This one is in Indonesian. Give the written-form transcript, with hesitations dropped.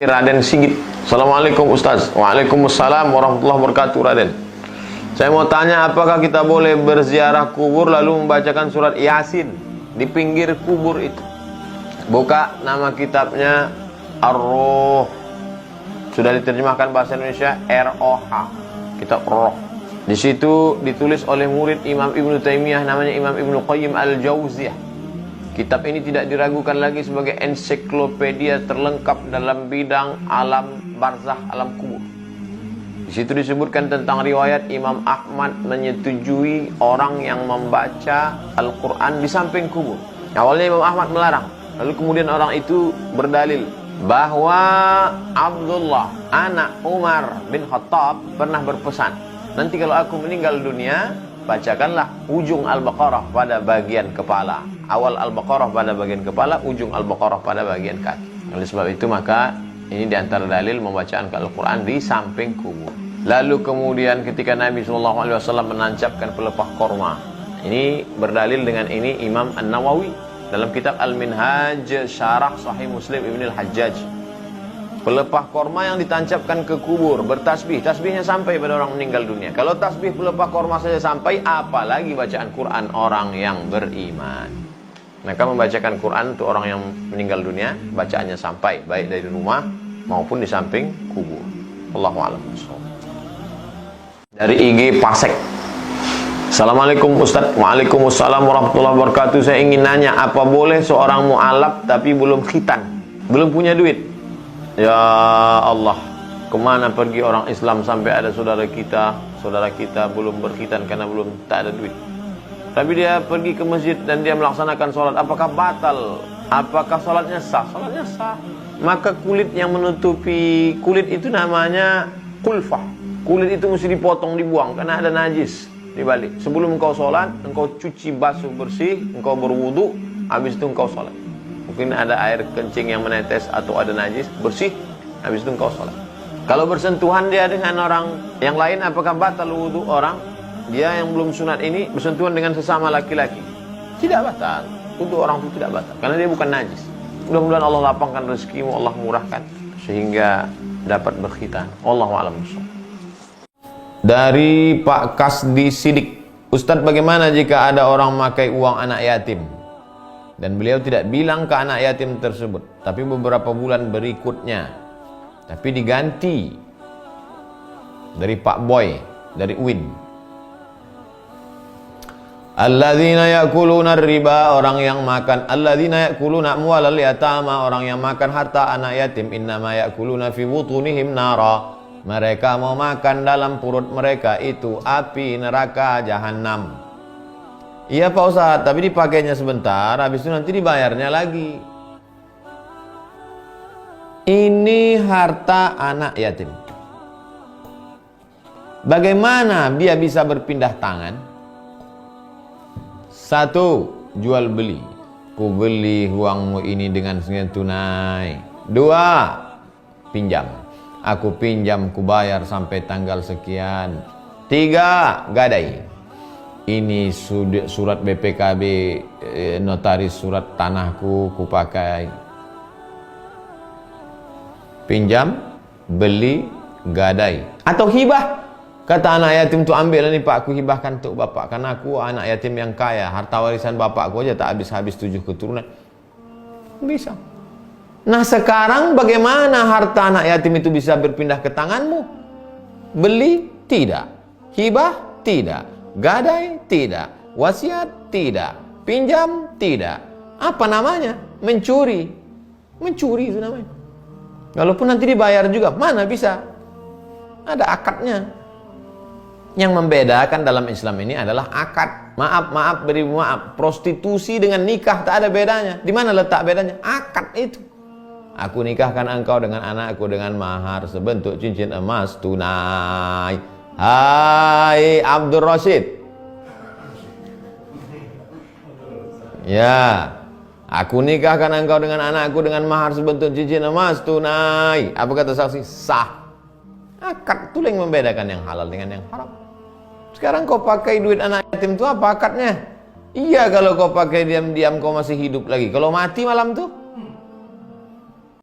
Raden Sigit. Assalamualaikum Ustaz. Waalaikumsalam warahmatullahi wabarakatuh Raden. Saya mau tanya, apakah kita boleh berziarah kubur lalu membacakan surat Yasin di pinggir kubur itu? Buka nama kitabnya Ar-Ruh. Sudah diterjemahkan bahasa Indonesia R-O-H. Kitab Roh. Di situ ditulis oleh murid Imam Ibnu Taimiyah, namanya Imam Ibnu Qayyim Al-Jauziyah. Kitab ini tidak diragukan lagi sebagai ensiklopedia terlengkap dalam bidang alam barzakh, alam kubur. Di situ disebutkan tentang riwayat Imam Ahmad menyetujui orang yang membaca Al-Quran di samping kubur. Awalnya Imam Ahmad melarang, lalu kemudian orang itu berdalil bahwa Abdullah anak Umar bin Khattab pernah berpesan, nanti kalau aku meninggal dunia, bacakanlah ujung Al-Baqarah pada bagian kepala. Awal Al-Baqarah pada bagian kepala, ujung Al-Baqarah pada bagian kaki. Oleh sebab itu maka ini diantara dalil membacaan Al-Quran di samping kubur. Lalu kemudian ketika Nabi SAW menancapkan pelepah korma, ini berdalil dengan ini Imam An-Nawawi dalam kitab Al-Minhaj Syarah Sahih Muslim Ibn Al-Hajjaj. Pelepah korma yang ditancapkan ke kubur bertasbih, tasbihnya sampai pada orang meninggal dunia. Kalau tasbih pelepah korma saja sampai, apalagi bacaan Quran orang yang beriman. Maka membacakan Quran untuk orang yang meninggal dunia, bacaannya sampai baik dari rumah maupun di samping kubur. Allahu a'lam. Dari IG Pasek. Assalamualaikum Ustaz. Waalaikumsalam warahmatullahi wabarakatuh. Saya ingin nanya, apa boleh seorang mu'alaf tapi belum khitan, belum punya duit? Ya Allah, kemana pergi orang Islam sampai ada saudara kita belum berkhitan karena belum tak ada duit. Tapi dia pergi ke masjid dan dia melaksanakan sholat. Apakah batal? Apakah sholatnya sah? Sholatnya sah. Maka kulit yang menutupi kulit itu namanya kulfah. Kulit itu mesti dipotong, dibuang karena ada najis di balik. Sebelum engkau sholat, engkau cuci basuh bersih, engkau berwudu, habis itu engkau sholat. Mungkin ada air kencing yang menetes atau ada najis, bersih, habis itu engkau sholat. Kalau bersentuhan dia dengan orang yang lain, apakah batal wudu orang? Dia yang belum sunat ini bersentuhan dengan sesama laki-laki, tidak batal. Wudu orang itu tidak batal karena dia bukan najis. Mudah-mudahan Allah lapangkan rezekimu, Allah murahkan sehingga dapat berkhitan. Wallahu a'lam bishawab. Dari Pak Kasdi Sidik. Ustadz, bagaimana jika ada orang memakai uang anak yatim dan beliau tidak bilang ke anak yatim tersebut, tapi beberapa bulan berikutnya tapi diganti dari Pak Boy, dari Win. Alladzina ya'kuluna riba, orang yang makan, alladzina ya'kuluna amwalal yatama, orang yang makan harta anak yatim, innama ya'kuluna fi butunihim nara, mereka mau makan dalam perut mereka itu api neraka jahanam. Iya Pak Ustadz, tapi dipakainya sebentar, habis itu nanti dibayarnya lagi. Ini harta anak yatim. Bagaimana dia bisa berpindah tangan? Satu, jual beli. Ku beli uangmu ini dengan senilai tunai. Dua, pinjam. Aku pinjam, ku bayar sampai tanggal sekian. Tiga, gadai. Ini surat BPKB, notaris surat tanahku, ku pakai. Pinjam, beli, gadai. Atau hibah. Kata anak yatim itu, ambil ini Pak, aku hibahkan untuk bapak, karena aku anak yatim yang kaya, harta warisan bapakku aja tak habis-habis 7 keturunan. Bisa. Nah sekarang bagaimana harta anak yatim itu bisa berpindah ke tanganmu? Beli? Tidak. Hibah? Tidak. Gadai? Tidak. Wasiat? Tidak. Pinjam? Tidak. Apa namanya? Mencuri. Mencuri itu namanya. Walaupun nanti dibayar juga, mana bisa? Ada akadnya. Yang membedakan dalam Islam ini adalah akad. Maaf, beribu maaf. Prostitusi dengan nikah tak ada bedanya. Di mana letak bedanya? Akad itu. Aku nikahkan engkau dengan anakku dengan mahar sebentuk cincin emas tunai. Hai Abdul Rashid. Ya. Aku nikahkan engkau dengan anakku dengan mahar sebentuk cincin emas tunai. Apa kata saksi? Sah. Akad itu yang membedakan yang halal dengan yang haram. Sekarang kau pakai duit anak yatim itu apa akadnya? Iya kalau kau pakai diam-diam kau masih hidup lagi. Kalau mati malam tuh